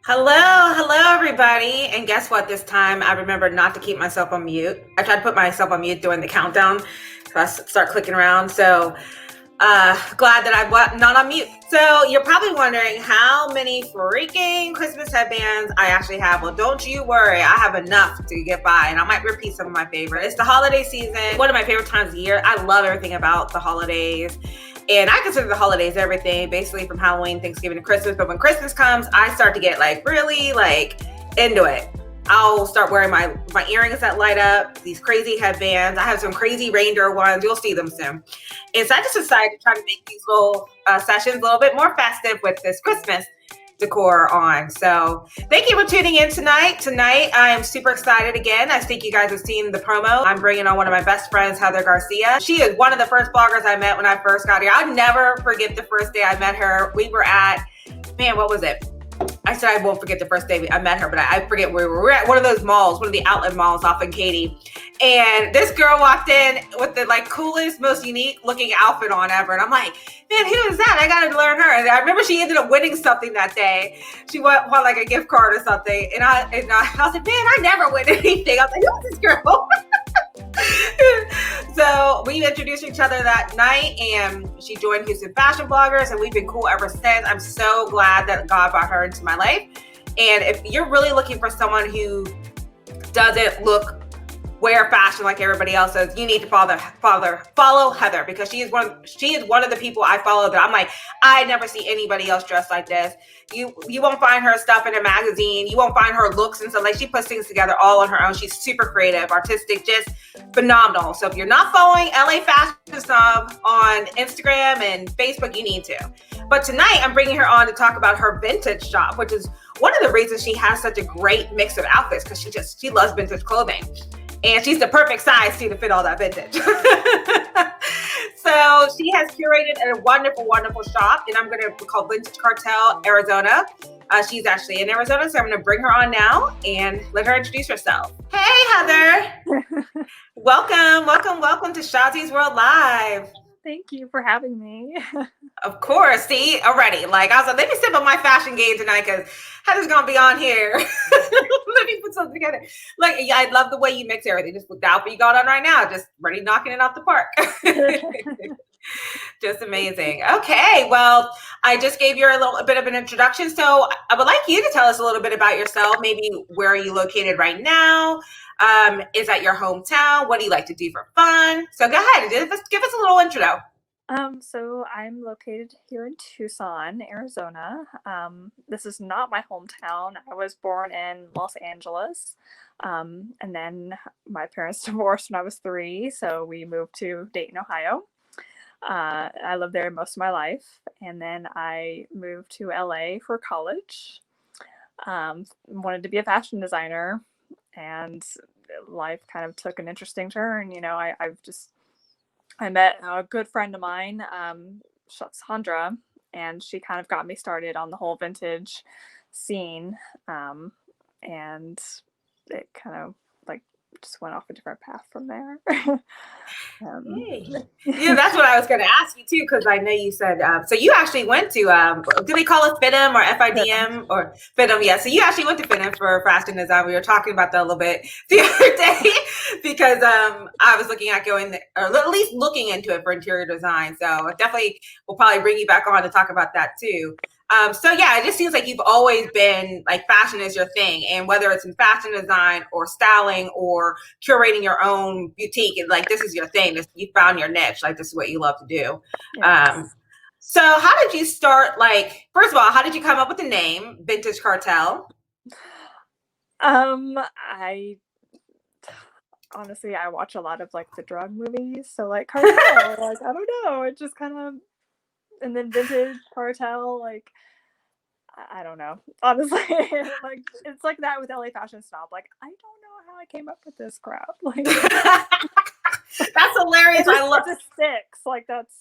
Hello, everybody. And guess what? This time I remembered not to keep myself on mute. I tried to put myself on mute during the countdown. So I start clicking around. So glad that I'm not on mute. So you're probably wondering how many freaking Christmas headbands I actually have. Well, don't you worry. I have enough to get by, and I might repeat some of my favorites. It's the holiday season. One of my favorite times of the year. I love everything about the holidays. And I consider the holidays everything, basically from Halloween, Thanksgiving, to Christmas. But when Christmas comes, I start to get really into it. I'll start wearing my earrings that light up, these crazy headbands. I have some crazy reindeer ones. You'll see them soon. And so I just decided to try to make these little sessions a little bit more festive with this Christmas decor on. So thank you for tuning in tonight. Tonight, I am super excited again. I think you guys have seen the promo. I'm bringing on one of my best friends, Garcia. She is one of the first bloggers I met when I first got here. I'll never forget the first day I met her. We were at, what was it? I said I won't forget the first day I met her, but I forget where we were at one of those malls, one of the outlet malls off in Katy. And this girl walked in with the coolest, most unique looking outfit on ever. And I'm like, man, who is that? I got to learn her. And I remember she ended up winning something that day. She won a gift card or something. And I was like, man, I never win anything. I was like, who is this girl? So we introduced each other that night, and she joined Houston Fashion Bloggers, and we've been cool ever since. I'm so glad that God brought her into my life. And if you're really looking for someone who doesn't wear fashion like everybody else does, you need to follow Heather, because she is one of the people I follow that I'm like, I never see anybody else dressed like this. You won't find her stuff in a magazine. You won't find her looks and stuff. She puts things together all on her own. She's super creative, artistic, just phenomenal. So if you're not following LA Fashion Snob on Instagram and Facebook, you need to. But tonight I'm bringing her on to talk about her vintage shop, which is one of the reasons she has such a great mix of outfits, because she loves vintage clothing. And she's the perfect size to fit all that vintage. So she has curated a wonderful, wonderful shop, and I'm going to call Vintage Cartel, Arizona. She's actually in Arizona, so I'm going to bring her on now and let her introduce herself. Hey, Heather. Welcome to Shasie's World Live. Thank you for having me. Of course. See, already. I was like, let me step up my fashion game tonight, because Heather's going to be on here. Let me put something together. I love the way you mix everything. Just with the outfit you got on right now, just ready knocking it off the park. Just amazing. Okay. Well, I just gave you a bit of an introduction. So I would like you to tell us a little bit about yourself. Maybe where are you located right now? Is that your hometown? What do you like to do for fun? So go ahead, give us a little intro. So I'm located here in Tucson, Arizona. This is not my hometown. I was born in Los Angeles. And then my parents divorced when I was 3, so we moved to Dayton, Ohio. I lived there most of my life, and then I moved to LA for college. Wanted to be a fashion designer, and life kind of took an interesting turn. I met a good friend of mine, Sandra, and she kind of got me started on the whole vintage scene. And it kind of just went off a different path from there. Yeah, that's what I was going to ask you too, because I know you said, so you actually went to, do they call it FIDM or FIDM or FIDM? Yeah, so you actually went to FIDM for fashion design. We were talking about that a little bit the other day, because I was looking at going there, or at least looking into it for interior design. So definitely we'll probably bring you back on to talk about that too. So yeah, it just seems like you've always been fashion is your thing, and whether it's in fashion design or styling or curating your own boutique, and this is your thing. You found your niche. This is what you love to do. Yes. So how did you start? First of all, how did you come up with the name Vintage Cartel? I honestly watch a lot of the drug movies, so Cartel. I don't know. It just kind of. And then Vintage Cartel, I don't know. Honestly, it's like that with LA Fashion Snob. I don't know how I came up with this crap. That's hilarious. I love it. Sticks. That's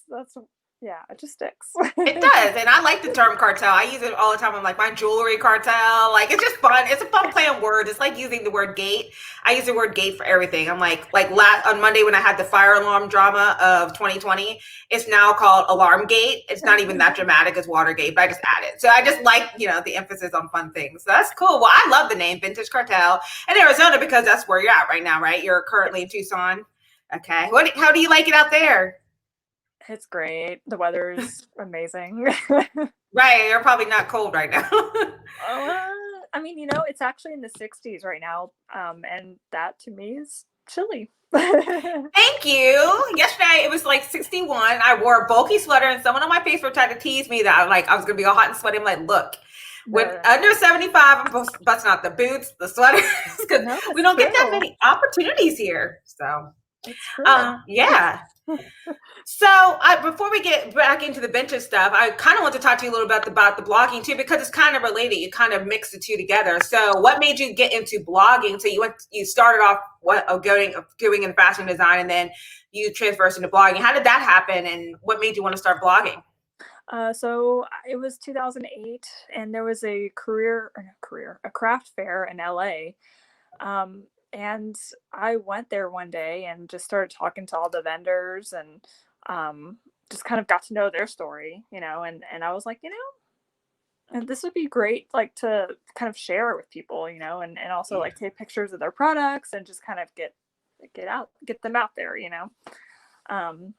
Yeah, it just sticks. It does, and I like the term cartel. I use it all the time. I'm like, my jewelry cartel. Like, it's just fun. It's a fun play on words. It's like using the word gate. I use the word gate for everything. I'm like last on Monday when I had the fire alarm drama of 2020, it's now called alarm gate. It's not even that dramatic as Watergate, but I just added. So I just like, the emphasis on fun things. So that's cool. Well, I love the name Vintage Cartel in Arizona because that's where you're at right now, right? You're currently in Tucson. Okay. How do you like it out there? It's great. The weather's amazing. Right, you're probably not cold right now. I mean, it's actually in the 60s right now, and that to me is chilly. Thank you. Yesterday it was like 61. I wore a bulky sweater, and someone on my Facebook tried to tease me that I was gonna be all hot and sweaty. I'm like, look, when No, under 75, I'm busting out the boots, the sweaters, because no, we it's don't get that true. many opportunities here. So, It's true. yeah. So, before we get back into the benches stuff, I kind of want to talk to you a little bit about the blogging too, because it's kind of related. You kind of mix the two together. So, what made you get into blogging? So, you started off doing in fashion design, and then you transversed into blogging. How did that happen, and what made you want to start blogging? So it was 2008, and there was a craft fair in LA. And I went there one day and just started talking to all the vendors, and just kind of got to know their story, and I was like, and this would be great, like, to kind of share it with people, and also Yeah. like take pictures of their products and just kind of get them out there. Um,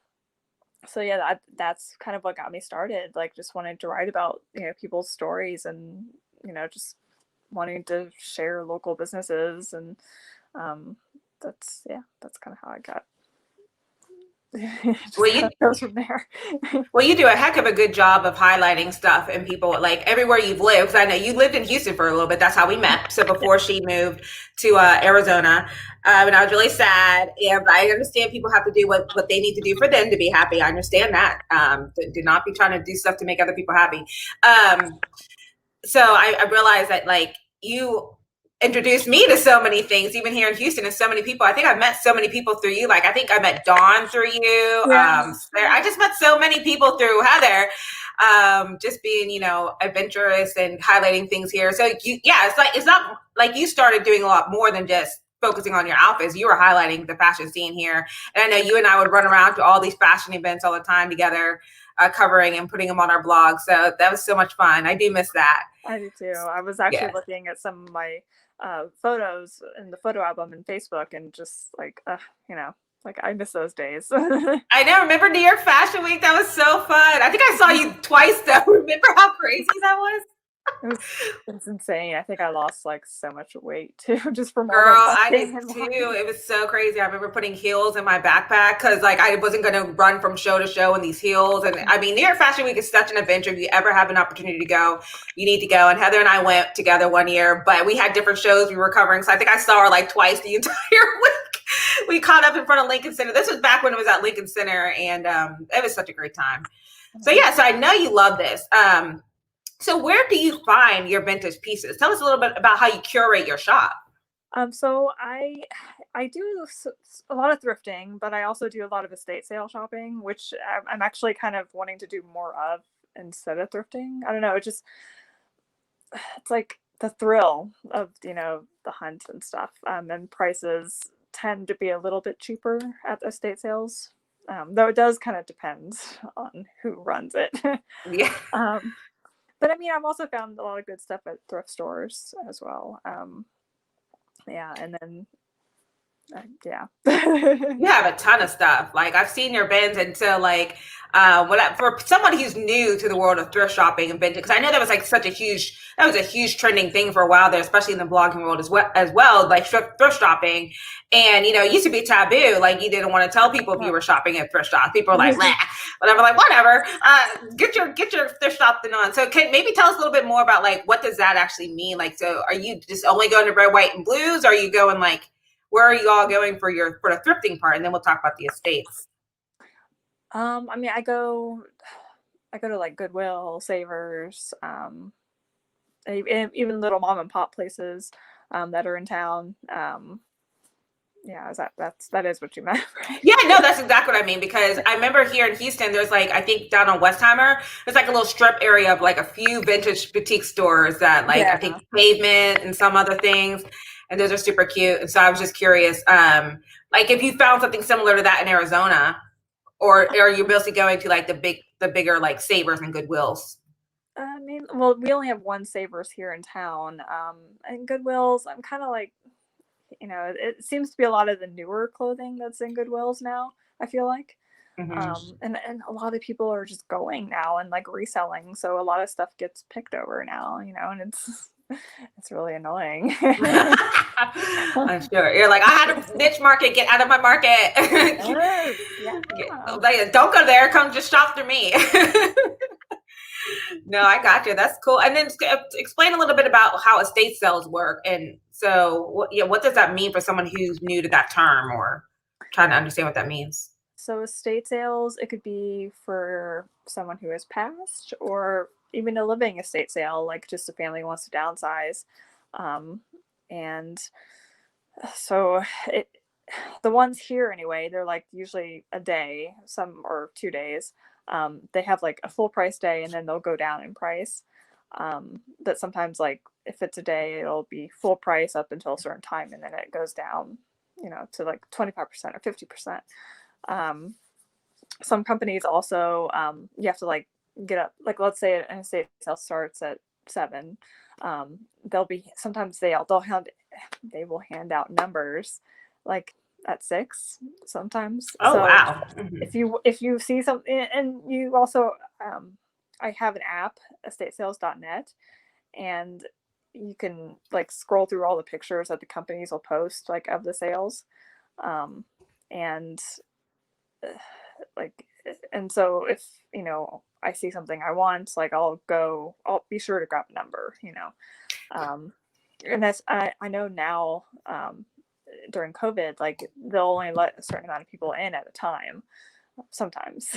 so yeah, that's kind of what got me started, like just wanting to write about, people's stories, and just wanting to share local businesses, and um that's kind of how I got. It just Well, kind you of goes from there. Well, you do a heck of a good job of highlighting stuff and people like everywhere you've lived. Because I know you lived in Houston for a little bit. That's how we met. So before she moved to Arizona, and I was really sad. And I understand people have to do what they need to do for them to be happy. I understand that. Do not be trying to do stuff to make other people happy. So I realized that like you introduced me to so many things, even here in Houston, and so many people. I think I've met so many people through you. Like I think I met Dawn through you. Yeah. I just met so many people through Heather. Just being, adventurous and highlighting things here. So it's not like you started doing a lot more than just focusing on your outfits. You were highlighting the fashion scene here. And I know you and I would run around to all these fashion events all the time together, covering and putting them on our blog. So that was so much fun. I do miss that. I do too. I was actually Yeah. looking at some of my photos in the photo album in Facebook, and just like, like I miss those days. I know. Remember New York Fashion Week? That was so fun. I think I saw you twice though. Remember how crazy that was? It's insane. I think I lost like so much weight too, just from all Girl, the I walking did and too. walking. It was so crazy. I remember putting heels in my backpack because like I wasn't going to run from show to show in these heels. And I mean, New York Fashion Week is such an adventure. If you ever have an opportunity to go, you need to go. And Heather and I went together one year, but we had different shows we were covering. So I think I saw her like twice the entire week. We caught up in front of Lincoln Center. This was back when it was at Lincoln Center, and it was such a great time. So yeah, so I know you love this. So where do you find your vintage pieces? Tell us a little bit about how you curate your shop. So I do a lot of thrifting, but I also do a lot of estate sale shopping, which I'm actually kind of wanting to do more of instead of thrifting. I don't know. It's like the thrill of, the hunt and stuff. And prices tend to be a little bit cheaper at estate sales. Though it does kind of depend on who runs it. Yeah. um, but I mean, I've also found a lot of good stuff at thrift stores as well. Yeah, and then yeah. You have a ton of stuff. Like I've seen your bins, and so like, for someone who's new to the world of thrift shopping and vintage, because I know that was like that was a huge trending thing for a while there, especially in the blogging world as well, like thrift shopping. And it used to be taboo. Like you didn't want to tell people if you were shopping at thrift shops. People were like, "Blah," whatever. Like whatever. Get your thrift shop thing on. So can maybe tell us a little bit more about like what does that actually mean? Like, so are you just only going to red, white, and blues? Or are you going like where are you all going for the thrifting part, and then we'll talk about the estates. I mean, I go to like Goodwill, Savers, even little mom and pop places that are in town. Yeah, that is what you meant, right? Yeah, no, that's exactly what I mean, because I remember here in Houston, there's like, I think down on Westheimer, there's like a little strip area of like a few vintage boutique stores that like, I Yeah. think Pavement and some other things, and those are super cute. And so I was just curious, like if you found something similar to that in Arizona, or are you mostly going to like the bigger like Savers and Goodwills? I mean, well, we only have one Savers here in town. And Goodwills, I'm kind of like, it seems to be a lot of the newer clothing that's in Goodwills now, I feel like. Mm-hmm. And a lot of people are just going now and like reselling. So a lot of stuff gets picked over now, and it's really annoying. I'm sure you're like, I had a niche market, get out of my market. Yes, yeah. Like, don't go there, come just shop through me. No, I got you. That's cool. And then explain a little bit about how estate sales work. And so, what does that mean for someone who's new to that term or trying to understand what that means? So estate sales, it could be for someone who has passed or even a living estate sale, like just a family who wants to downsize. Um, and so it the ones here anyway, they're like usually a day, some or 2 days. They have like a full price day and then they'll go down in price. That sometimes like if it's a day, it'll be full price up until a certain time and then it goes down, to like 25% or 50%. Um, some companies also, you have to like get up, like let's say an estate sale starts at 7. They'll be sometimes they will hand out numbers like at 6 sometimes. Oh, So wow. Mm-hmm. if you see something, and you also, I have an app, estatesales.net, and you can like scroll through all the pictures that the companies will post like of the sales. And like, and so if I see something I want, like I'll be sure to grab a number. And that's I know now, during COVID, like they'll only let a certain amount of people in at a time sometimes.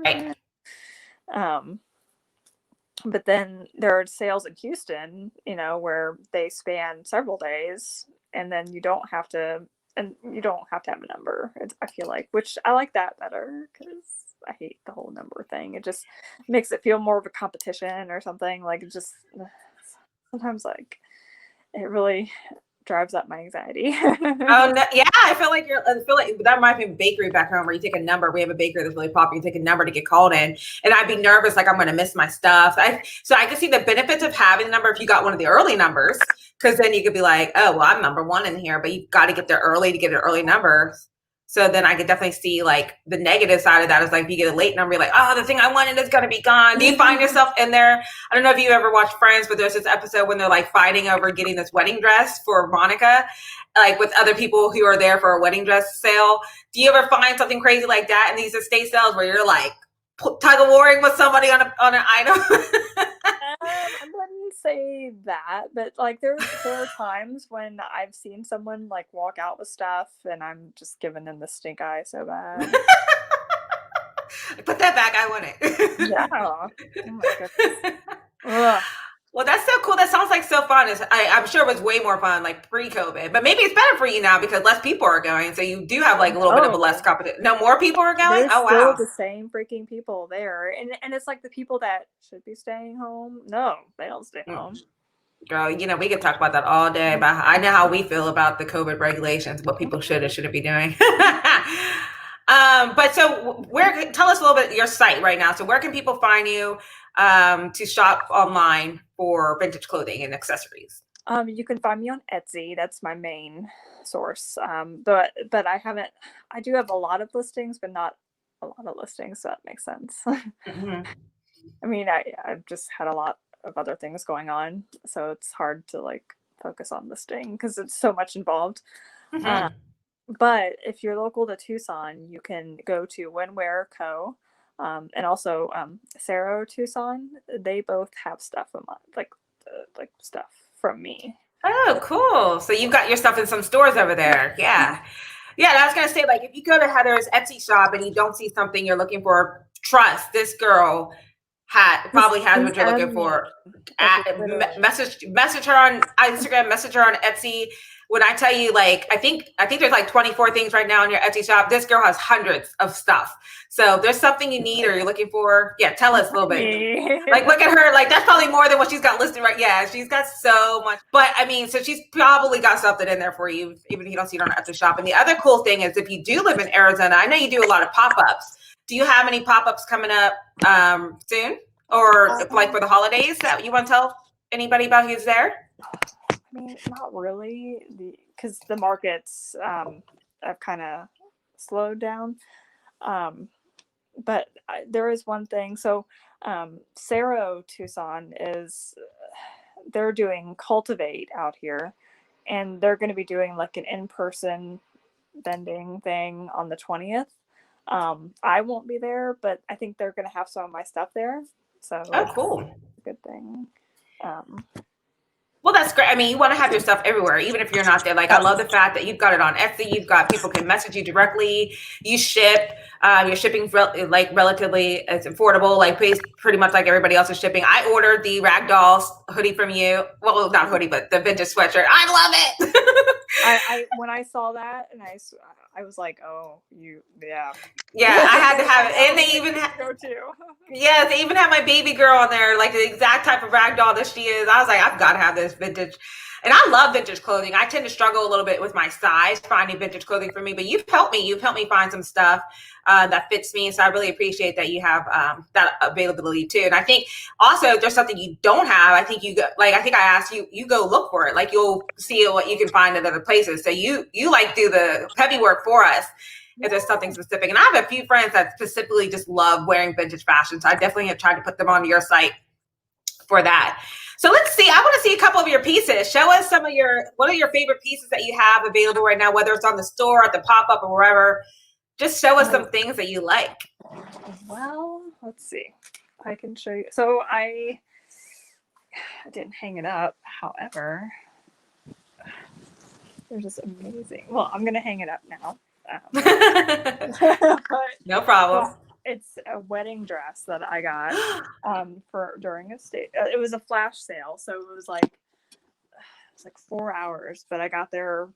Right. um but then there are sales in Houston, where they span several days, and then you don't have to have a number. I feel like, which I like that better because I hate the whole number thing. It just makes it feel more of a competition or something. Like it just sometimes like it really drives up my anxiety. Oh no, yeah, I feel like that reminds me of a bakery back home where you take a number. We have a bakery that's really popular. You take a number to get called in, and I'd be nervous, like I'm going to miss my stuff. So I can see the benefits of having the number if you got one of the early numbers, because then you could be like, oh, well, I'm number one in here, but you've got to get there early to get an early number. So then I could definitely see like the negative side of that is like if you get a late number, you're like, oh, the thing I wanted is going to be gone. Do you find yourself in there? I don't know if you ever watched Friends, but there's this episode when they're like fighting over getting this wedding dress for Monica, like with other people who are there for a wedding dress sale. Do you ever find something crazy like that in these estate sales where you're like tug of warring with somebody on an item? I wouldn't say that, but like there are times when I've seen someone like walk out with stuff and I'm just giving them the stink eye so bad. Put that back. I want it. Yeah. Oh my goodness. Ugh. Well, that's so cool. That sounds like so fun. I'm sure it was way more fun like pre-COVID, but maybe it's better for you now because less people are going. So you do have like a little bit of a less competition. No more people are going? There's Oh, still wow. the same freaking people there. And it's like the people that should be staying home. No, they don't stay home. Girl, we could talk about that all day. But I know how we feel about the COVID regulations, what people should and shouldn't be doing. But so tell us a little bit your site right now. So where can people find you to shop online for vintage clothing and accessories? You can find me on Etsy. That's my main source. But I do have a lot of listings, but not a lot of listings, so that makes sense. Mm-hmm. I mean, I've just had a lot of other things going on, so it's hard to like focus on listing because it's so much involved. Mm-hmm. But if you're local to Tucson, you can go to Winwear Co. And also Cerro Tucson. They both have stuff like stuff from me. Oh, cool. So you've got your stuff in some stores over there. Yeah. Yeah, and I was going to say, like, if you go to Heather's Etsy shop and you don't see something you're looking for, trust this girl probably has what you're looking for. Message her on Instagram, message her on Etsy. when I tell you, like, I think there's like 24 things right now in your Etsy shop. This girl has hundreds of stuff. So if there's something you need or you're looking for, yeah, tell us a little bit. Like, look at her. Like, that's probably more than what she's got listed right. Yeah, she's got so much. But I mean, so she's probably got something in there for you, even if you don't see it on her Etsy shop. And the other cool thing is, if you do live in Arizona, I know you do a lot of pop-ups. Do you have any pop-ups coming up soon, or like for the holidays that you want to tell anybody about who's there? I mean, not really, because the markets have kind of slowed down. But there is one thing. So Cerro Tucson they're doing Cultivate out here, and they're going to be doing like an in-person vending thing on the 20th. I won't be there, but I think they're going to have some of my stuff there. So oh, cool. It's a good thing. Well, that's great. I mean, you want to have your stuff everywhere, even if you're not there. Like, I love the fact that you've got it on Etsy. You've got people can message you directly. You ship. Your shipping's like relatively it's affordable. Like, pretty much like everybody else is shipping. I ordered the Ragdoll hoodie from you. Well, not hoodie, but the vintage sweatshirt. I love it. I when I saw that, and I was like, oh, yeah. I had to have it, and they even go too. Yeah, they even have my baby girl on there, like the exact type of rag doll that she is. I was like, I've got to have this vintage. And I love vintage clothing. I tend to struggle a little bit with my size, finding vintage clothing for me, but you've helped me. You've helped me find some stuff that fits me. So I really appreciate that you have that availability too. And I think also if there's something you don't have, I think I think I asked you, you go look for it. Like, you'll see what you can find at other places. So you like do the heavy work for us. If there's something specific. And I have a few friends that specifically just love wearing vintage fashion. So I definitely have tried to put them on your site for that. So let's see. I want to see a couple of your pieces. Show us what are your favorite pieces that you have available right now, whether it's on the store, at the pop-up, or wherever. Just show us some things that you like. Well, let's see. I can show you. So I didn't hang it up. However, they're just amazing. Well, I'm going to hang it up now. No problem. It's a wedding dress that I got for during a state. It was a flash sale, so it was like 4 hours, but I got there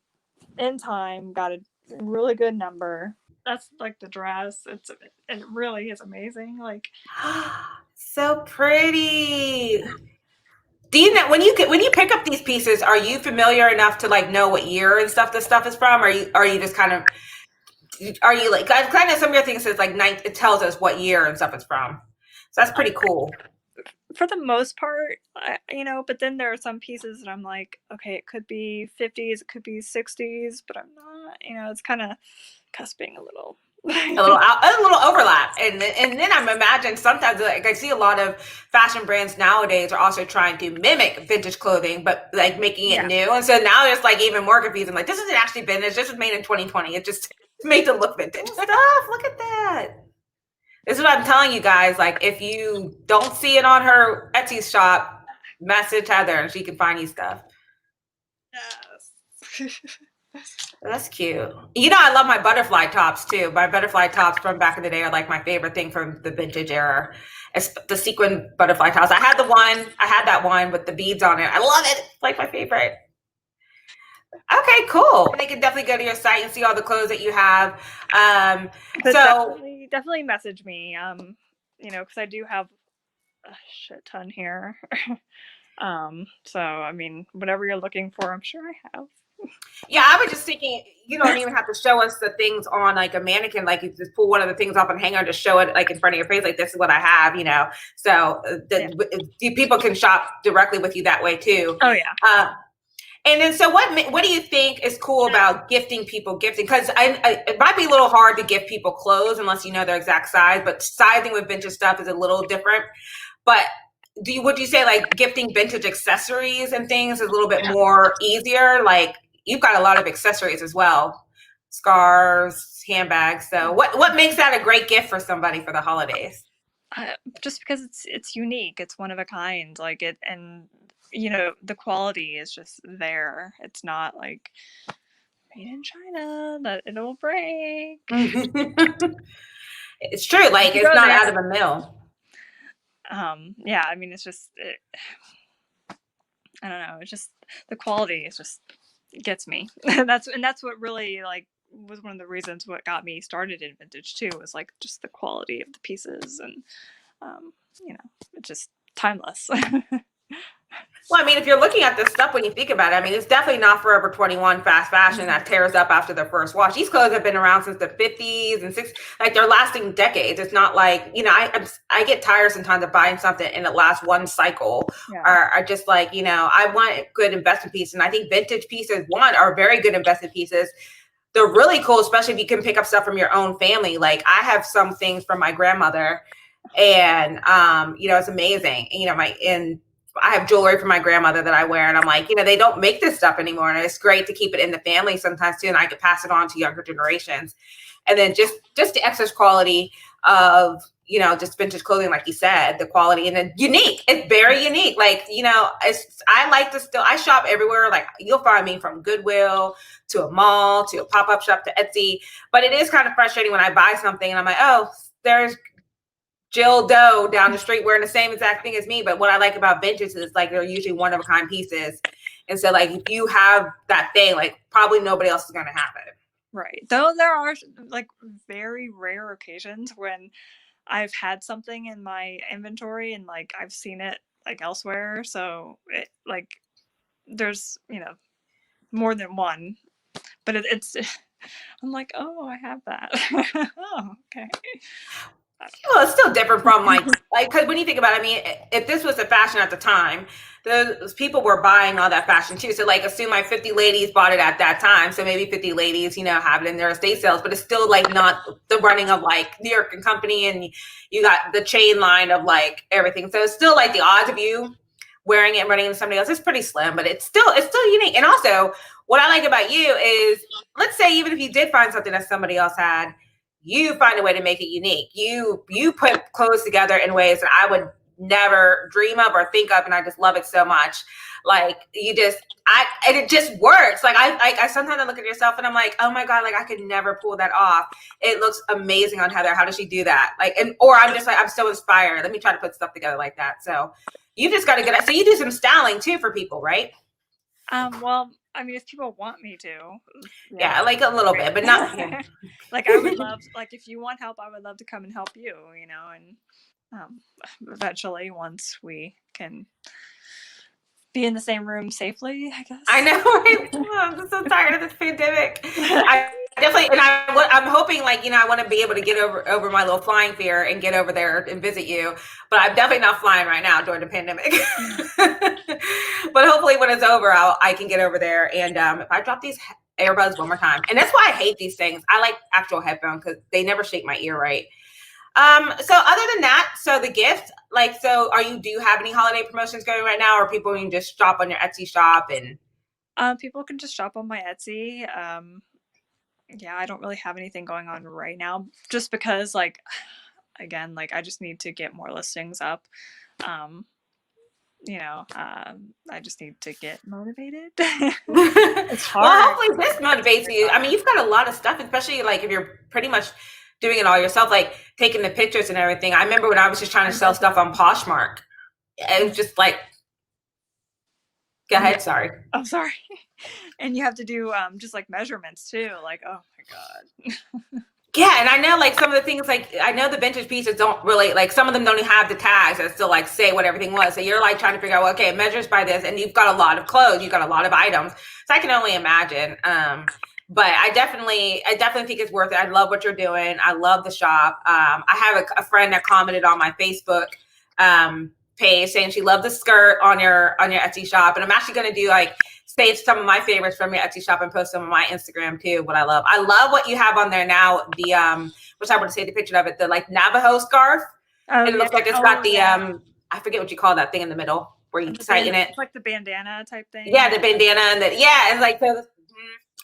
in time. Got a really good number. That's like the dress. It really is amazing. Like, so pretty. Do you know when you pick up these pieces? Are you familiar enough to like know what year and stuff this stuff is from? Or are you just kind of are you like kind of some of your things says like it tells us what year and stuff it's from, so that's pretty cool for the most part, but then there are some pieces that I'm like, okay, it could be 50s, it could be 60s, but I'm not, it's kind of cusping a little overlap. And then I'm imagining sometimes, like, I see a lot of fashion brands nowadays are also trying to mimic vintage clothing, but like making it new. And so now there's like even more confusing. Like, this isn't actually vintage. This was made in 2020. It just made it look vintage stuff. Look at that. This is what I'm telling you guys. Like, if you don't see it on her Etsy shop, message Heather and she can find you stuff. Yes. That's cute. I love my butterfly tops too. My butterfly tops from back in the day are like my favorite thing from the vintage era. It's the sequin butterfly tops. I had that one with the beads on it. I love it. It's like my favorite. Okay, cool. They can definitely go to your site and see all the clothes that you have. So definitely message me. Because I do have a shit ton here. So I mean, whatever you're looking for, I'm sure I have. Yeah, I was just thinking, you don't even have to show us the things on like a mannequin. Like, you just pull one of the things off and hang on, to show it like in front of your face. Like, this is what I have, So people can shop directly with you that way too. Oh yeah. And then, so what do you think is cool about gifting people gifting? Because it might be a little hard to gift people clothes unless you know their exact size, but sizing with vintage stuff is a little different. But would you say like gifting vintage accessories and things is a little bit more easier? Like, you've got a lot of accessories as well, scarves, handbags. So what makes that a great gift for somebody for the holidays? Just because it's unique, it's one of a kind, like it, and the quality is just there. It's not like made in China that it'll break. It's true. Like, it's not out of a mill. Yeah, I mean, it's just I don't know. It's just the quality is just gets me. That's what really like was one of the reasons what got me started in vintage too, was like just the quality of the pieces, and you know, it's just timeless. Well, I mean, if you're looking at this stuff, when you think about it, I mean, it's definitely not Forever 21 fast fashion that tears up after their first wash. These clothes have been around since the 50s and 60s. Like, they're lasting decades. It's not like, you know, I get tired sometimes of buying something and it lasts one cycle. Yeah. Or I just like, you know, I want good investment pieces. And I think vintage pieces, one, are very good investment pieces. They're really cool, especially if you can pick up stuff from your own family. Like, I have some things from my grandmother, and you know, it's amazing. You know, I have jewelry from my grandmother that I wear, and I'm like, you know, they don't make this stuff anymore, and it's great to keep it in the family sometimes too, and I could pass it on to younger generations. And then just the excess quality of, you know, just vintage clothing, like you said, the quality, and then unique. It's very unique. Like, you know, I like to I shop everywhere. Like, you'll find me from Goodwill to a mall to a pop-up shop to Etsy. But it is kind of frustrating when I buy something and I'm like, oh, there's Jill Doe down the street wearing the same exact thing as me. But what I like about vintage is like they're usually one of a kind pieces. And so like if you have that thing, like probably nobody else is gonna have it. Right. Though there are like very rare occasions when I've had something in my inventory and like I've seen it like elsewhere. So it like there's, you know, more than one. But it's I'm like, oh, I have that. Oh, okay. Well, it's still different from like because when you think about it, I mean, if this was the fashion at the time, those people were buying all that fashion too. So like assume like 50 ladies bought it at that time. So maybe 50 ladies, you know, have it in their estate sales, but it's still like not the running of like New York and Company, and you got the chain line of like everything. So it's still like the odds of you wearing it and running into somebody else is pretty slim, but it's still unique. And also what I like about you is, let's say even if you did find something that somebody else had, you find a way to make it unique. You put clothes together in ways that I would never dream of or think of, and I just love it so much. Like and it just works. Like I sometimes I look at yourself and I'm like, oh my god, like I could never pull that off. It looks amazing on Heather. How does she do that? Like, or I'm just like, I'm so inspired. Let me try to put stuff together like that. So you just got to get. So you do some styling too for people, right? Well, I mean, if people want me to, yeah like a little bit, but not. Like I would love, like if you want help, I would love to come and help you. You know, and eventually, once we can be in the same room safely, I guess. I know, right? Oh, I'm so tired of this pandemic. I definitely, and I'm hoping, like, you know, I want to be able to get over my little flying fear and get over there and visit you. But I'm definitely not flying right now during the pandemic. But hopefully, when it's over, I can get over there. And if I drop these earbuds one more time, and that's why I hate these things. I like actual headphones because they never shake my ear right. So other than that, so the gift, like, so do you have any holiday promotions going right now, or people can just shop on your Etsy shop? And people can just shop on my Etsy. Yeah, I don't really have anything going on right now, just because, like, again, like I just need to get more listings up. You know, I just need to get motivated. It's hard. Well, hopefully this motivates you. I mean, you've got a lot of stuff, especially like if you're pretty much doing it all yourself, like taking the pictures and everything. I remember when I was just trying to sell stuff on Poshmark. It was just like, go ahead, sorry. Oh, sorry. And you have to do just like measurements too. Like, oh my god. Yeah, and I know like some of the things, like I know the vintage pieces don't really, like some of them don't even have the tags that still like say what everything was. So you're like trying to figure out, well, okay, it measures by this, and you've got a lot of clothes, you've got a lot of items. So I can only imagine. But I definitely think it's worth it. I love what you're doing. I love the shop. I have a friend that commented on my Facebook page saying she loved the skirt on your Etsy shop, and I'm actually going to do like save some of my favorites from your Etsy shop and post them on my Instagram too. What I love what you have on there now. The which I want to say the picture of it, the like Navajo scarf. Oh, and it looks like it's got the I forget what you call that thing in the middle where you tighten it. It's like the bandana type thing. Yeah, the bandana and it's like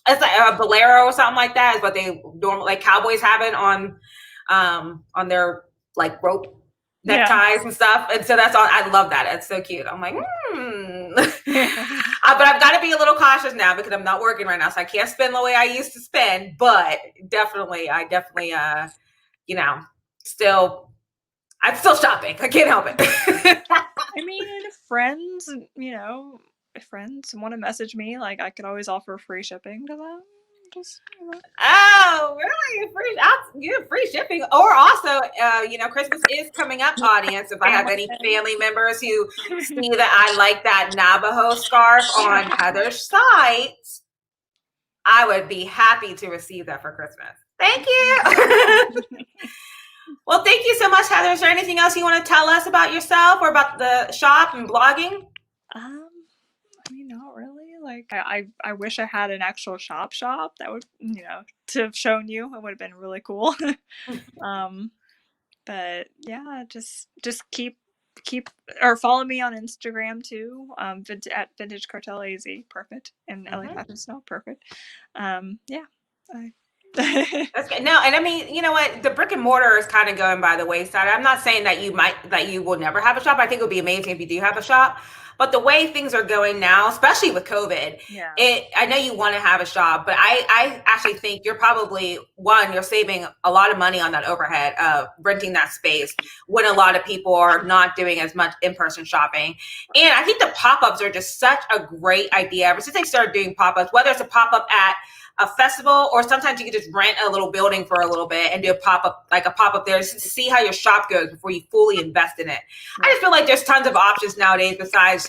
it's like a bolero or something like that is what they normally, like cowboys have it on their like rope neckties and stuff. And so that's all. I love that. It's so cute. I'm like, but I've got to be a little cautious now because I'm not working right now, so I can't spend the way I used to spend. But I definitely, you know, I'm still shopping. I can't help it. I mean, friends, you know, friends want to message me, like I could always offer free shipping to them. Just, Oh, really? You have free shipping. Or also, Christmas is coming up, audience. If I have any family members who see that I like that Navajo scarf on Heather's site, I would be happy to receive that for Christmas. Thank you. Well, thank you so much, Heather. Is there anything else you want to tell us about yourself or about the shop and blogging? I mean, not really. Like, I wish I had an actual shop that would, to have shown you. It would have been really cool. But yeah, just keep or follow me on Instagram too. At Vintage Cartel AZ, perfect, and LA Fashion Snow, perfect. Yeah. That's good. No, and I mean, you know what? The brick and mortar is kind of going by the wayside. I'm not saying that you will never have a shop. I think it would be amazing if you do have a shop. But the way things are going now, especially with COVID, I know you want to have a shop, but I actually think you're probably, you're saving a lot of money on that overhead of renting that space when a lot of people are not doing as much in-person shopping. And I think the pop-ups are just such a great idea. Ever since they started doing pop-ups, whether it's a pop-up at a festival, or sometimes you could just rent a little building for a little bit and do a pop-up there just to see how your shop goes before you fully invest in it. I just feel like there's tons of options nowadays besides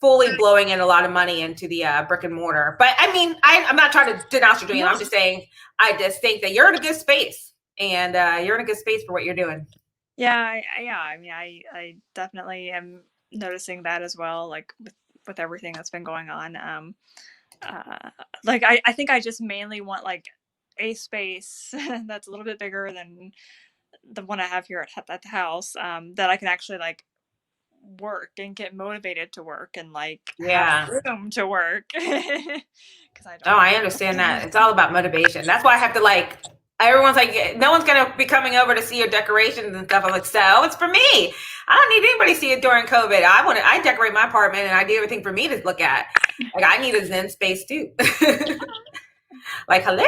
fully blowing in a lot of money into the brick and mortar. But I mean, I'm not trying to denounce your dream. I'm just saying, I just think that you're in a good space, and you're in a good space for what you're doing. Yeah, I mean, I definitely am noticing that as well, like with everything that's been going on. Like I think I just mainly want like a space that's a little bit bigger than the one I have here at the house, that I can actually like work and get motivated to work and like have room to work. I understand that. It's all about motivation. That's why I have to everyone's like, no one's gonna be coming over to see your decorations and stuff. I'm like, so it's for me. I don't need anybody to see it during COVID. I decorate my apartment and I do everything for me to look at. Like, I need a Zen space too. Like, hello.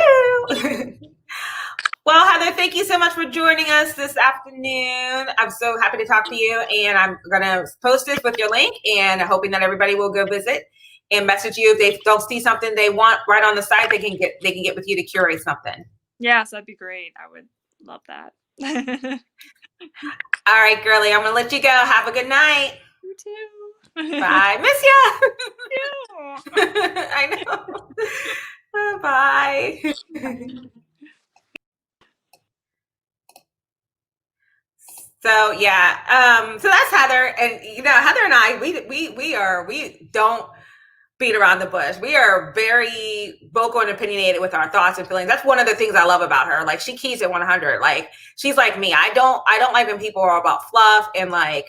Well, Heather, thank you so much for joining us this afternoon. I'm so happy to talk to you, and I'm gonna post this with your link, and hoping that everybody will go visit and message you if they don't see something they want right on the site. They can get with you to curate something. Yes, that'd be great. I would love that. All right, girly, I'm gonna let you go. Have a good night. You too. Bye. Miss ya. I know. Bye. So yeah, so that's Heather, and Heather and I, we don't beat around the bush. We are very vocal and opinionated with our thoughts and feelings. That's one of the things I love about her. Like, she keeps it 100. Like, she's like me. I don't like when people are about fluff and like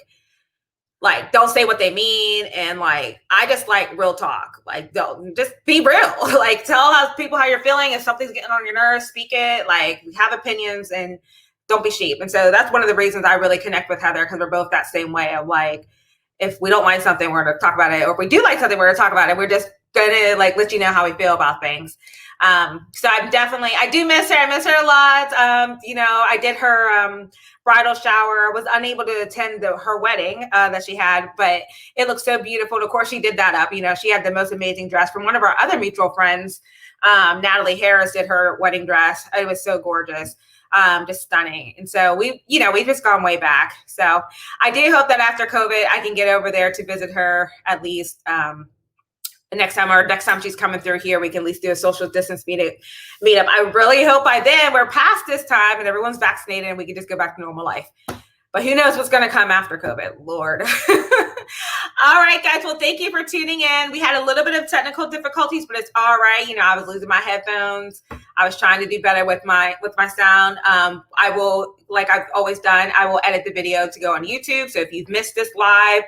don't say what they mean, and like I just like real talk. Like, don't, just be real. Like, tell people how you're feeling. If something's getting on your nerves, speak it. Like, have opinions and don't be sheep. And so that's one of the reasons I really connect with Heather, because we're both that same way of like, if we don't like something, we're going to talk about it. Or if we do like something, we're going to talk about it. We're just going to like let you know how we feel about things. So I do miss her. I miss her a lot. I did her bridal shower. I was unable to attend her wedding that she had, but it looked so beautiful. And of course, she did that up. She had the most amazing dress from one of our other mutual friends. Natalie Harris did her wedding dress. It was so gorgeous. Just stunning. And so we've just gone way back. So I do hope that after COVID, I can get over there to visit her at least next time she's coming through here, we can at least do a social distance meetup. I really hope by then we're past this time and everyone's vaccinated and we can just go back to normal life. But who knows what's going to come after COVID, Lord. All right, guys. Well, thank you for tuning in. We had a little bit of technical difficulties, but it's all right. I was losing my headphones. I was trying to do better with my sound. I will, like I've always done, I will edit the video to go on YouTube. So if you've missed this live,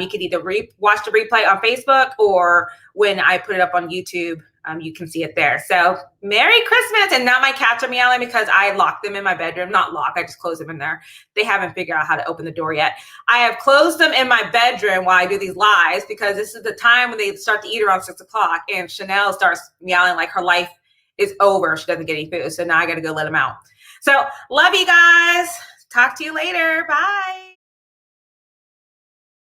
you can either watch the replay on Facebook, or when I put it up on YouTube, you can see it there. So Merry Christmas. And now my cats are meowing because I locked them in my bedroom. Not lock, I just closed them in there. They haven't figured out how to open the door yet. I have closed them in my bedroom while I do these lives, because this is the time when they start to eat around 6 o'clock, and Chanel starts meowing like her life is over. She doesn't get any food. So now I got to go let them out. So love you guys. Talk to you later. Bye.